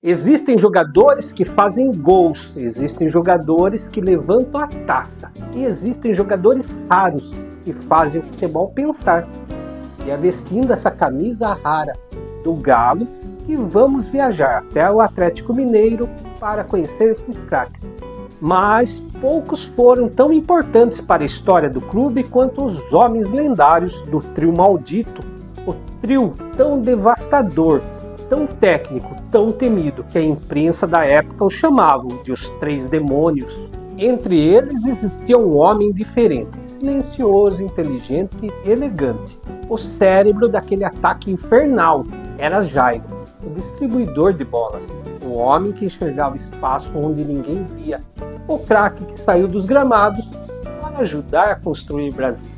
Existem jogadores que fazem gols, existem jogadores que levantam a taça e existem jogadores raros que fazem o futebol pensar. E é vestindo essa camisa rara do Galo que vamos viajar até o Atlético Mineiro para conhecer esses craques. Mas poucos foram tão importantes para a história do clube quanto os homens lendários do trio maldito, o trio tão devastador, tão técnico, tão temido, que a imprensa da época os chamavam de os Três Demônios. Entre eles existia um homem diferente, silencioso, inteligente e elegante. O cérebro daquele ataque infernal era Jairo, o distribuidor de bolas, o homem que enxergava espaço onde ninguém via, o craque que saiu dos gramados para ajudar a construir Brasil.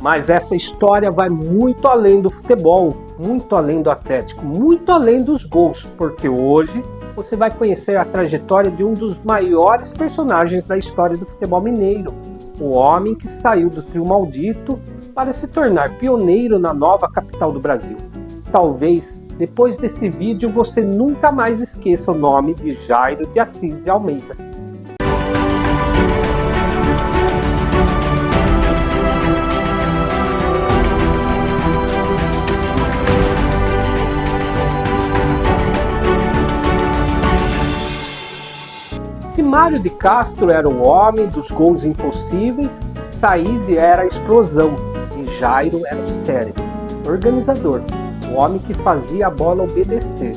Mas essa história vai muito além do futebol, muito além do Atlético, muito além dos gols, porque hoje você vai conhecer a trajetória de um dos maiores personagens da história do futebol mineiro, o homem que saiu do trio maldito para se tornar pioneiro na nova capital do Brasil. Talvez, depois desse vídeo, você nunca mais esqueça o nome de Jairo de Assis de Almeida. Se Mário de Castro era o homem dos gols impossíveis, Saíd era a explosão e Jairo era o cérebro, organizador, o homem que fazia a bola obedecer.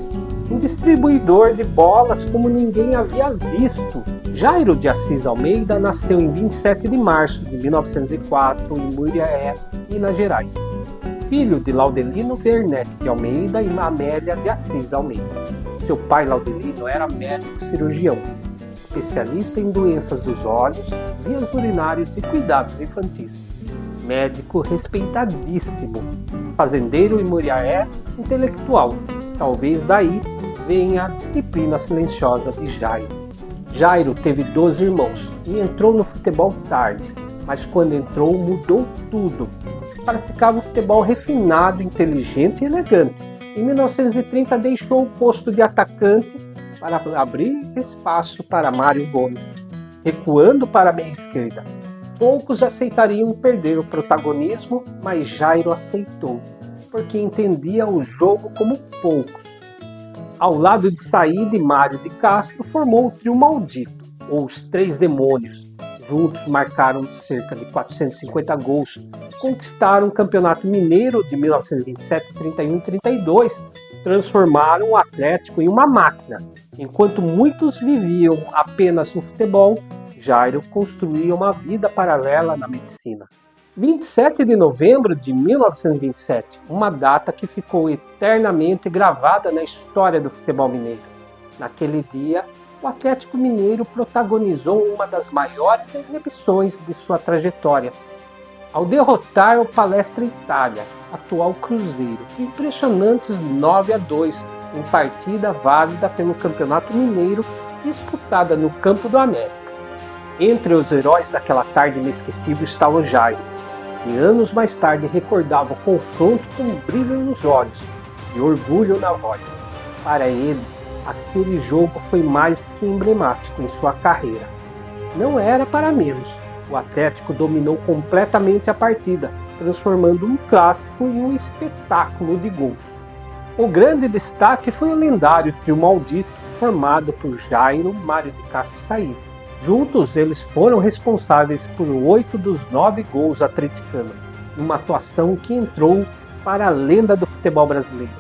Um distribuidor de bolas como ninguém havia visto. Jairo de Assis Almeida nasceu em 27 de março de 1904 em Muriaé, Minas Gerais. Filho de Laudelino Werneck de Almeida e Amélia de Assis Almeida. Seu pai Laudelino era médico cirurgião, especialista em doenças dos olhos, vias urinárias e cuidados infantis. Médico respeitadíssimo, fazendeiro em Muriaé, intelectual. Talvez daí venha a disciplina silenciosa de Jairo. Jairo teve 12 irmãos e entrou no futebol tarde, mas quando entrou mudou tudo. Praticava um futebol refinado, inteligente e elegante. Em 1930 deixou o posto de atacante para abrir espaço para Mário Gomes, recuando para a meia esquerda. Poucos aceitariam perder o protagonismo, mas Jairo aceitou, porque entendia o jogo como poucos. Ao lado de Saíd e Mário de Castro, formou o trio maldito, ou os Três Demônios. Juntos marcaram cerca de 450 gols, conquistaram o Campeonato Mineiro de 1927, 31 e 32, transformaram o Atlético em uma máquina. Enquanto muitos viviam apenas no futebol, Jairo construía uma vida paralela na medicina. 27 de novembro de 1927, uma data que ficou eternamente gravada na história do futebol mineiro. Naquele dia, o Atlético Mineiro protagonizou uma das maiores exibições de sua trajetória, ao derrotar o Palestra Itália, atual Cruzeiro, impressionantes 9-2, em partida válida pelo Campeonato Mineiro disputada no Campo do América. Entre os heróis daquela tarde inesquecível estava o Jairo, que anos mais tarde recordava o confronto com brilho nos olhos e orgulho na voz. Para ele, aquele jogo foi mais que emblemático em sua carreira. Não era para menos. O Atlético dominou completamente a partida, transformando um clássico em um espetáculo de gols. O grande destaque foi o lendário trio maldito, formado por Jairo, Mário de Castro e Saíd. Juntos, eles foram responsáveis por 8 dos 9 gols atleticanos, numa atuação que entrou para a lenda do futebol brasileiro.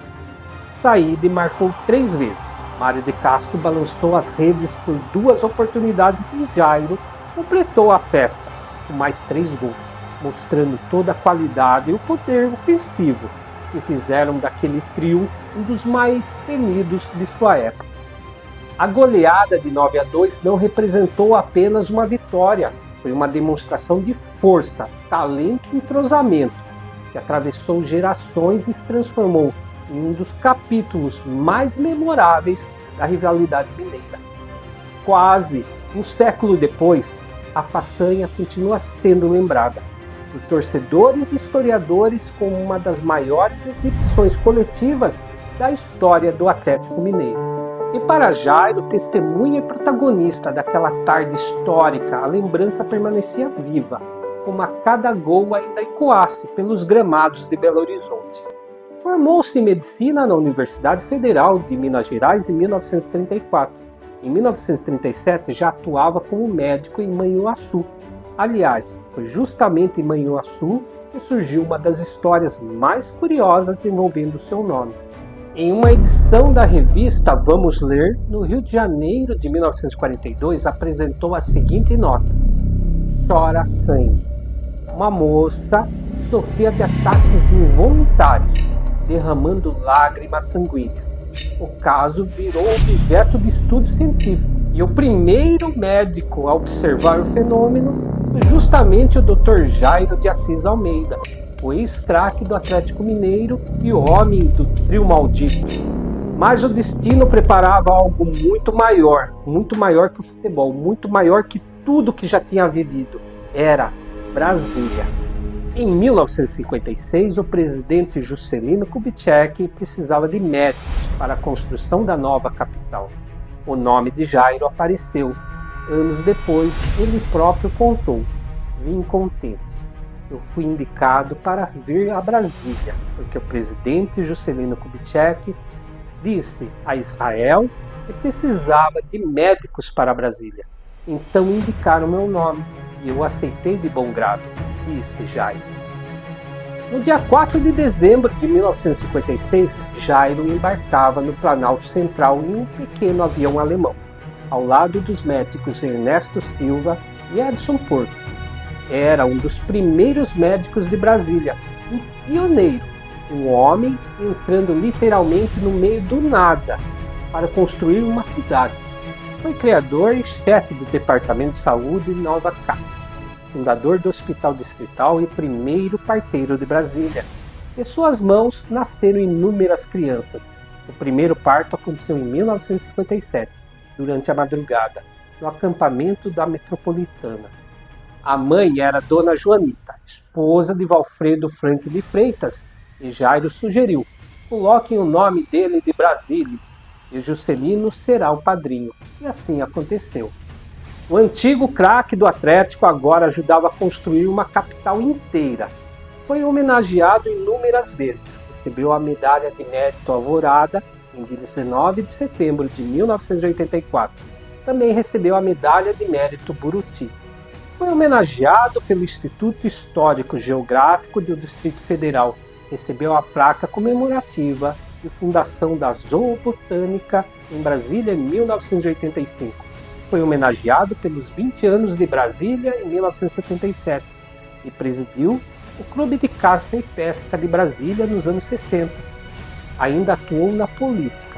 Saíd marcou 3 vezes, Mário de Castro balançou as redes por 2 oportunidades e Jairo completou a festa com mais 3 gols, mostrando toda a qualidade e o poder ofensivo que fizeram daquele trio um dos mais temidos de sua época. A goleada de 9-2 não representou apenas uma vitória, foi uma demonstração de força, talento e entrosamento, que atravessou gerações e se transformou em um dos capítulos mais memoráveis da rivalidade mineira. Quase um século depois, a façanha continua sendo lembrada por torcedores e historiadores como uma das maiores exibições coletivas da história do Atlético Mineiro. E para Jairo, testemunha e protagonista daquela tarde histórica, a lembrança permanecia viva, como a cada gol ainda ecoasse pelos gramados de Belo Horizonte. Formou-se em medicina na Universidade Federal de Minas Gerais em 1934. Em 1937 já atuava como médico em Manhuaçu. Aliás, foi justamente em Manhuaçu que surgiu uma das histórias mais curiosas envolvendo seu nome. Em uma edição da revista Vamos Ler, no Rio de Janeiro de 1942, apresentou a seguinte nota: chora sangue. Uma moça sofria de ataques involuntários, derramando lágrimas sanguíneas. O caso virou objeto de estudo científico e o primeiro médico a observar o fenômeno foi justamente o Dr. Jairo de Assis Almeida, o ex-craque do Atlético Mineiro e o homem do trio maldito. Mas o destino preparava algo muito maior que o futebol, muito maior que tudo que já tinha vivido. Era Brasília. Em 1956, o presidente Juscelino Kubitschek precisava de médicos para a construção da nova capital. O nome de Jairo apareceu. Anos depois, ele próprio contou: vim contente. Eu fui indicado para vir a Brasília, porque o presidente Juscelino Kubitschek disse a Israel que precisava de médicos para Brasília. Então indicaram meu nome e eu aceitei de bom grado, disse Jairo. No dia 4 de dezembro de 1956, Jairo embarcava no Planalto Central em um pequeno avião alemão, ao lado dos médicos Ernesto Silva e Edson Porto. Era um dos primeiros médicos de Brasília, um pioneiro, um homem entrando literalmente no meio do nada para construir uma cidade. Foi criador e chefe do Departamento de Saúde de Nova Cap, fundador do Hospital Distrital e primeiro parteiro de Brasília. De suas mãos nasceram inúmeras crianças. O primeiro parto aconteceu em 1957, durante a madrugada, no acampamento da Metropolitana. A mãe era Dona Joanita, esposa de Valfredo Franco de Freitas, e Jairo sugeriu: coloquem o nome dele de Brasília, e Juscelino será o padrinho. E assim aconteceu. O antigo craque do Atlético agora ajudava a construir uma capital inteira. Foi homenageado inúmeras vezes. Recebeu a Medalha de Mérito Alvorada em 19 de setembro de 1984. Também recebeu a Medalha de Mérito Buriti. Foi homenageado pelo Instituto Histórico Geográfico do Distrito Federal. Recebeu a placa comemorativa de fundação da Zoobotânica em Brasília em 1985. Foi homenageado pelos 20 anos de Brasília em 1977 e presidiu o Clube de Caça e Pesca de Brasília nos anos 60. Ainda atuou na política.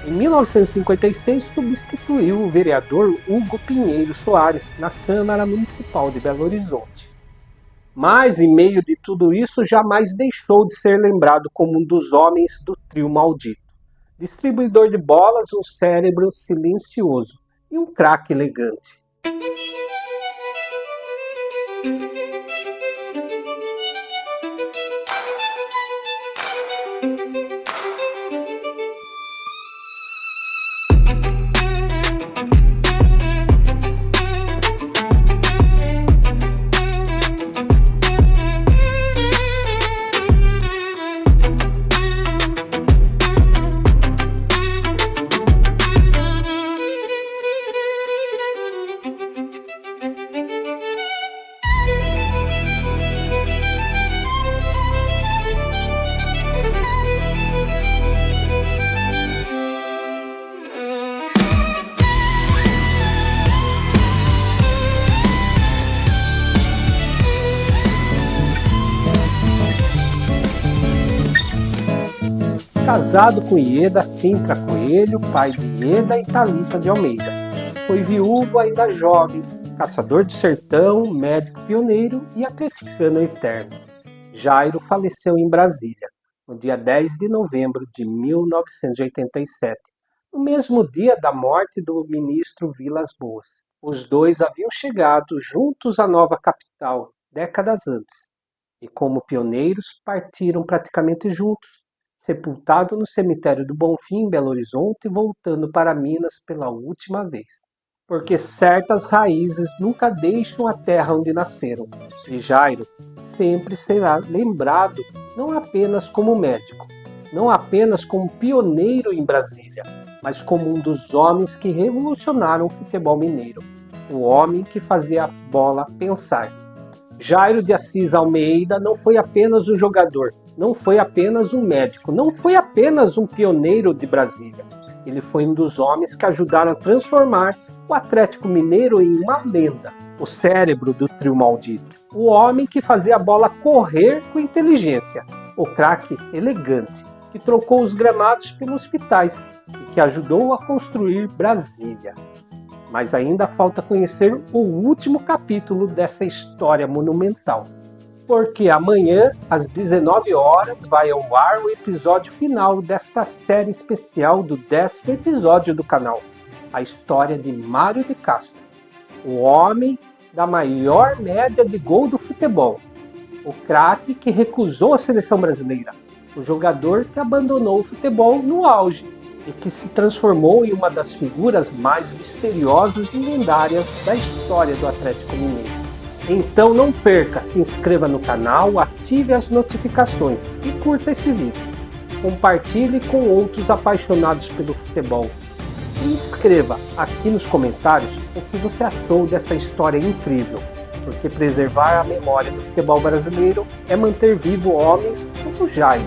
Em 1956, substituiu o vereador Hugo Pinheiro Soares na Câmara Municipal de Belo Horizonte. Mas, em meio de tudo isso, jamais deixou de ser lembrado como um dos homens do trio maldito. Distribuidor de bolas, um cérebro silencioso e um craque elegante. Casado com Ieda Sintra Coelho, pai de Ieda e Thalita de Almeida. Foi viúvo ainda jovem, caçador do sertão, médico pioneiro e atleticano eterno. Jairo faleceu em Brasília, no dia 10 de novembro de 1987, no mesmo dia da morte do ministro Vilas Boas. Os dois haviam chegado juntos à nova capital décadas antes, e como pioneiros partiram praticamente juntos, sepultado no cemitério do Bonfim, em Belo Horizonte, voltando para Minas pela última vez. Porque certas raízes nunca deixam a terra onde nasceram, e Jairo sempre será lembrado não apenas como médico, não apenas como pioneiro em Brasília, mas como um dos homens que revolucionaram o futebol mineiro, o homem que fazia a bola pensar. Jairo de Assis Almeida não foi apenas um jogador, não foi apenas um médico, não foi apenas um pioneiro de Brasília. Ele foi um dos homens que ajudaram a transformar o Atlético Mineiro em uma lenda, o cérebro do trio maldito, o homem que fazia a bola correr com inteligência, o craque elegante, que trocou os gramados pelos hospitais e que ajudou a construir Brasília. Mas ainda falta conhecer o último capítulo dessa história monumental. Porque amanhã, às 19 horas, vai ao ar o episódio final desta série especial do 10º episódio do canal. A história de Mário de Castro, o homem da maior média de gol do futebol. O craque que recusou a seleção brasileira. O jogador que abandonou o futebol no auge e que se transformou em uma das figuras mais misteriosas e lendárias da história do Atlético Mineiro. Então não perca, se inscreva no canal, ative as notificações e curta esse vídeo. Compartilhe com outros apaixonados pelo futebol. E escreva aqui nos comentários o que você achou dessa história incrível, porque preservar a memória do futebol brasileiro é manter vivo homens como Jairo,